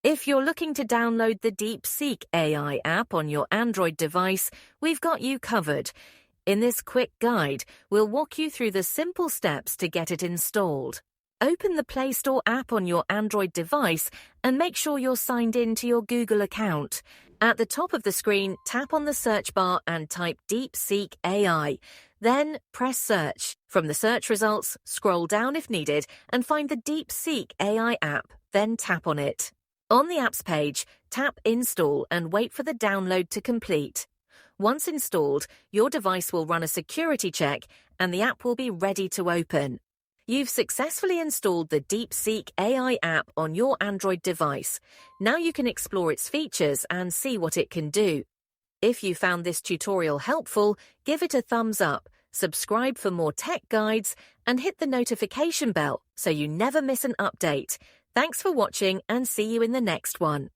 If you're looking to download the DeepSeek AI app on your Android device, we've got you covered. In this quick guide, we'll walk you through the simple steps to get it installed. Open the Play Store app on your Android device and make sure you're signed in to your Google account. At the top of the screen, tap on the search bar and type DeepSeek AI. Then press Search. From the search results, scroll down if needed and find the DeepSeek AI app, then tap on it. On the apps page, tap Install and wait for the download to complete. Once installed, your device will run a security check and the app will be ready to open. You've successfully installed the DeepSeek AI app on your Android device. Now you can explore its features and see what it can do. If you found this tutorial helpful, give it a thumbs up, subscribe for more tech guides, and hit the notification bell so you never miss an update. Thanks for watching and see you in the next one.